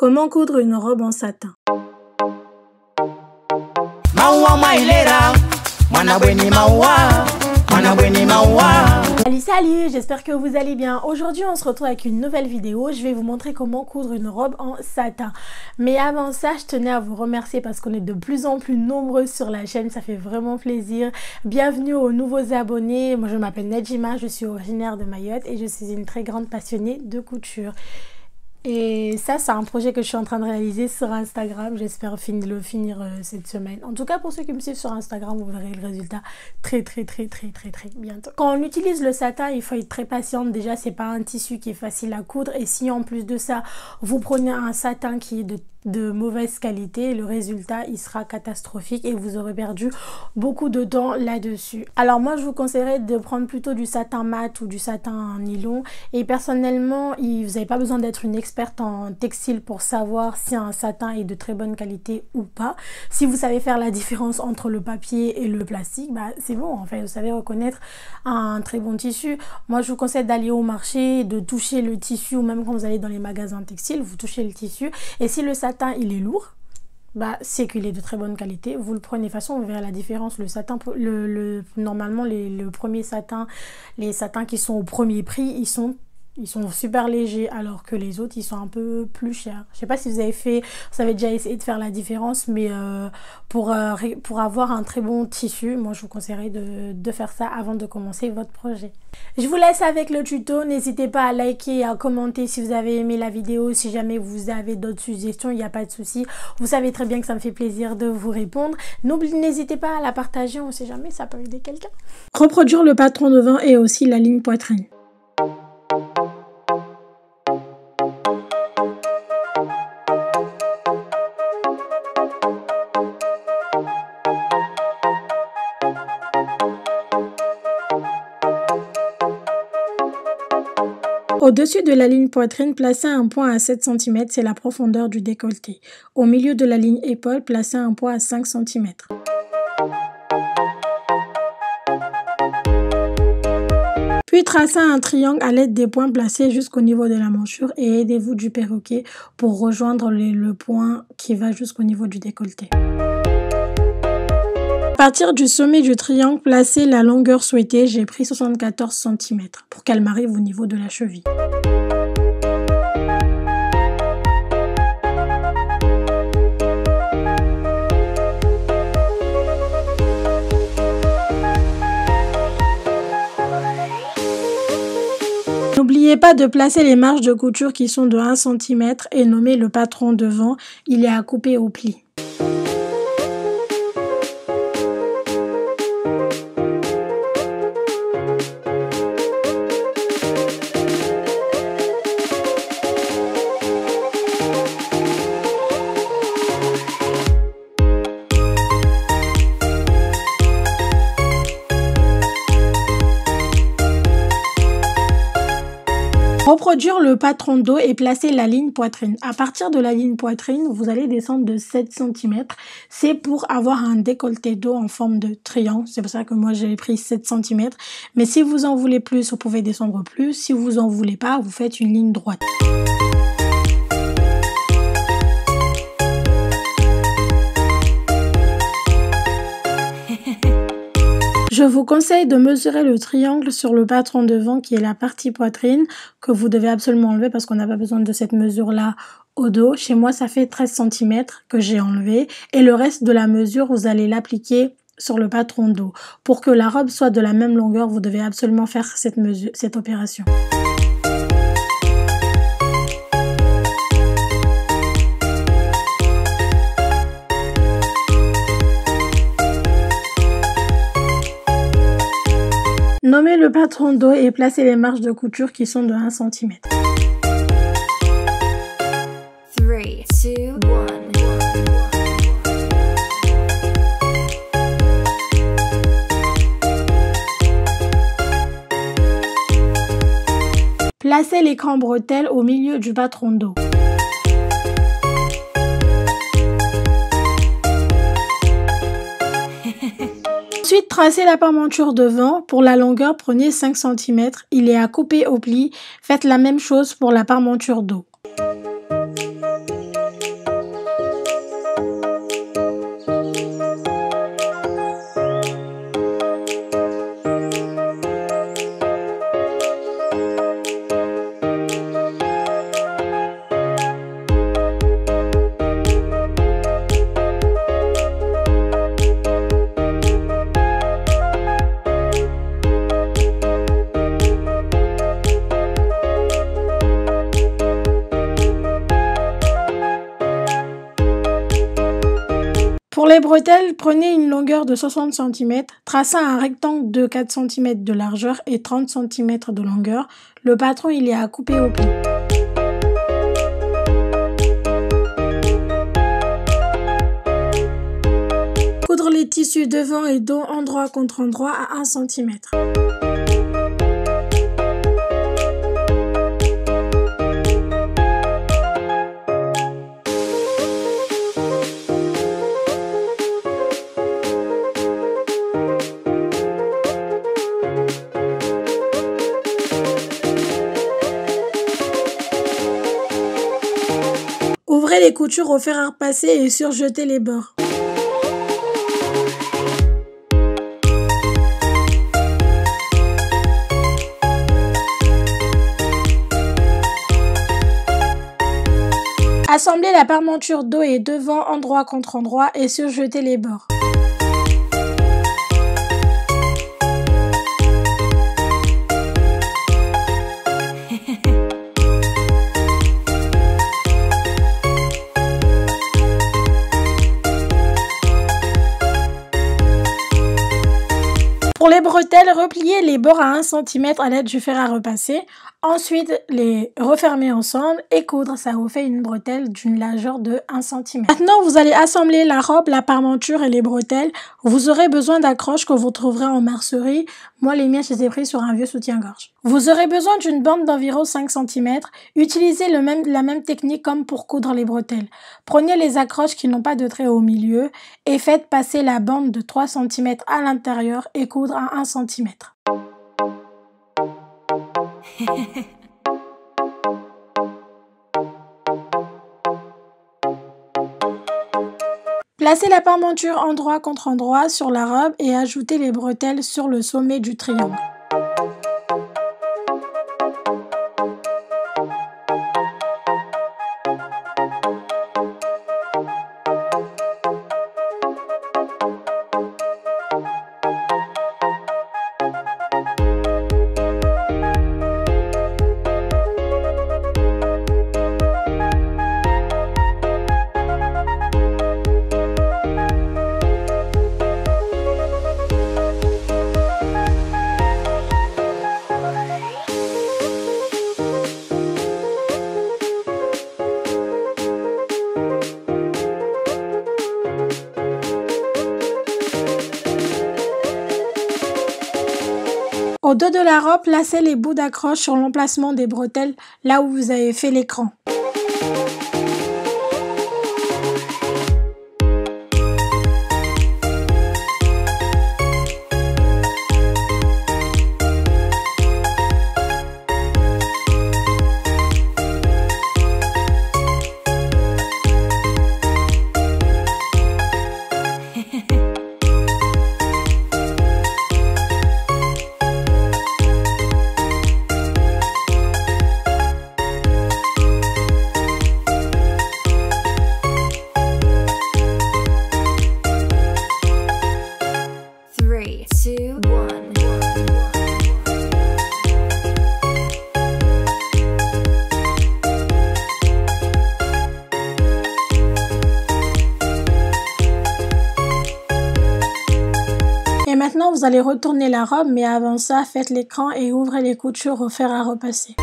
Comment coudre une robe en satin? Salut, j'espère que vous allez bien. Aujourd'hui on se retrouve avec une nouvelle vidéo. Je vais vous montrer comment coudre une robe en satin. Mais avant ça, je tenais à vous remercier parce qu'on est de plus en plus nombreux sur la chaîne. Ça fait vraiment plaisir. Bienvenue aux nouveaux abonnés. Moi je m'appelle Nedjima, je suis originaire de Mayotte et je suis une très grande passionnée de couture. Et ça, c'est un projet que je suis en train de réaliser sur Instagram. J'espère le finir cette semaine. En tout cas, pour ceux qui me suivent sur Instagram, vous verrez le résultat très bientôt. Quand on utilise le satin, il faut être très patiente. Déjà, c'est pas un tissu qui est facile à coudre. Et si en plus de ça, vous prenez un satin qui est de mauvaise qualité, le résultat il sera catastrophique et vous aurez perdu beaucoup de temps là-dessus. Alors moi je vous conseillerais de prendre plutôt du satin mat ou du satin en nylon, et personnellement vous n'avez pas besoin d'être une experte en textile pour savoir si un satin est de très bonne qualité ou pas. Si vous savez faire la différence entre le papier et le plastique, bah c'est bon, en fait vous savez reconnaître un très bon tissu. Moi je vous conseille d'aller au marché, de toucher le tissu, ou même quand vous allez dans les magasins textiles, vous touchez le tissu, et si le satin il est lourd, bah c'est qu'il est de très bonne qualité. Vous le prenez, de toute façon vous verrez la différence. Le satin, normalement le premier satin, les satins qui sont au premier prix, ils sont super légers, alors que les autres ils sont un peu plus chers. Je sais pas si vous avez déjà essayé de faire la différence, mais pour avoir un très bon tissu, moi je vous conseillerais de faire ça avant de commencer votre projet. Je vous laisse avec le tuto. N'hésitez pas à liker et à commenter si vous avez aimé la vidéo. Si jamais vous avez d'autres suggestions, il n'y a pas de souci. Vous savez très bien que ça me fait plaisir de vous répondre. N'hésitez pas à la partager, on ne sait jamais, ça peut aider quelqu'un. Reproduire le patron devant et aussi la ligne poitrine. Au-dessus de la ligne poitrine, placez un point à 7 cm, c'est la profondeur du décolleté. Au milieu de la ligne épaule, placez un point à 5 cm. Puis tracez un triangle à l'aide des points placés jusqu'au niveau de la manchure et aidez-vous du perroquet pour rejoindre le point qui va jusqu'au niveau du décolleté. À partir du sommet du triangle, placez la longueur souhaitée. J'ai pris 74 cm pour qu'elle m'arrive au niveau de la cheville. N'oubliez pas de placer les marges de couture qui sont de 1 cm et nommer le patron devant. Il est à couper au pli. Reproduire le patron dos et placer la ligne poitrine. À partir de la ligne poitrine, vous allez descendre de 7 cm. C'est pour avoir un décolleté dos en forme de triangle. C'est pour ça que moi j'ai pris 7 cm. Mais si vous en voulez plus, vous pouvez descendre plus. Si vous en voulez pas, vous faites une ligne droite. Je vous conseille de mesurer le triangle sur le patron devant qui est la partie poitrine que vous devez absolument enlever parce qu'on n'a pas besoin de cette mesure-là au dos. Chez moi, ça fait 13 cm que j'ai enlevé et le reste de la mesure, vous allez l'appliquer sur le patron dos. Pour que la robe soit de la même longueur, vous devez absolument faire cette opération. Nommez le patron dos et placez les marges de couture qui sont de 1 cm. 3, 2, 1. Placez l'écran bretelle au milieu du patron dos. Ensuite, tracez la parmenture devant. Pour la longueur, prenez 5 cm. Il est à couper au pli. Faites la même chose pour la parmenture dos. Pour les bretelles, prenez une longueur de 60 cm, tracez un rectangle de 4 cm de largeur et 30 cm de longueur. Le patron, il est à couper au pli. Coudre les tissus devant et dos endroit contre endroit à 1 cm. Ouvrez les coutures au fer à repasser et surjetez les bords. Assemblez la parmenture dos et devant endroit contre endroit et surjetez les bords. Pour les bretelles, repliez les bords à 1 cm à l'aide du fer à repasser. Ensuite, les refermer ensemble et coudre. Ça vous fait une bretelle d'une largeur de 1 cm. Maintenant, vous allez assembler la robe, la parmenture et les bretelles. Vous aurez besoin d'accroches que vous trouverez en mercerie. Moi, les miens, je les ai pris sur un vieux soutien-gorge. Vous aurez besoin d'une bande d'environ 5 cm. Utilisez la même technique comme pour coudre les bretelles. Prenez les accroches qui n'ont pas de trait au milieu et faites passer la bande de 3 cm à l'intérieur et coudre à 1 cm. Placez la parmenture endroit contre endroit sur la robe et ajoutez les bretelles sur le sommet du triangle. Au dos de la robe, placez les bouts d'accroche sur l'emplacement des bretelles, là où vous avez fait l'écran. Et maintenant, vous allez retourner la robe, mais avant ça, faites l'écran et ouvrez les coutures au fer à repasser.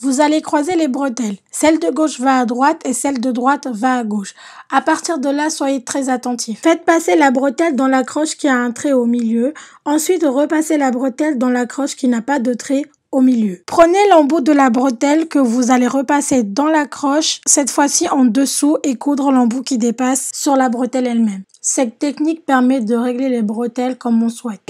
Vous allez croiser les bretelles. Celle de gauche va à droite et celle de droite va à gauche. À partir de là, soyez très attentifs. Faites passer la bretelle dans l'accroche qui a un trait au milieu. Ensuite, repassez la bretelle dans l'accroche qui n'a pas de trait au milieu. Prenez l'embout de la bretelle que vous allez repasser dans l'accroche, cette fois-ci en dessous, et coudre l'embout qui dépasse sur la bretelle elle-même. Cette technique permet de régler les bretelles comme on souhaite.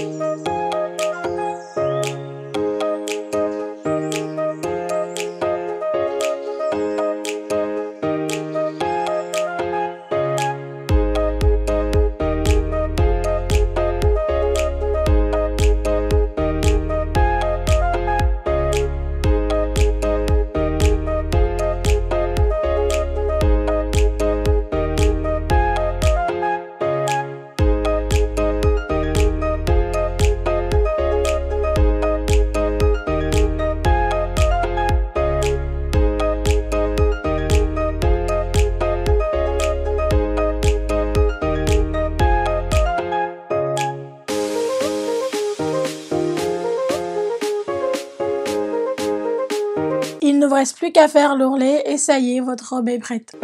Il ne vous reste plus qu'à faire l'ourlet et ça y est, votre robe est prête.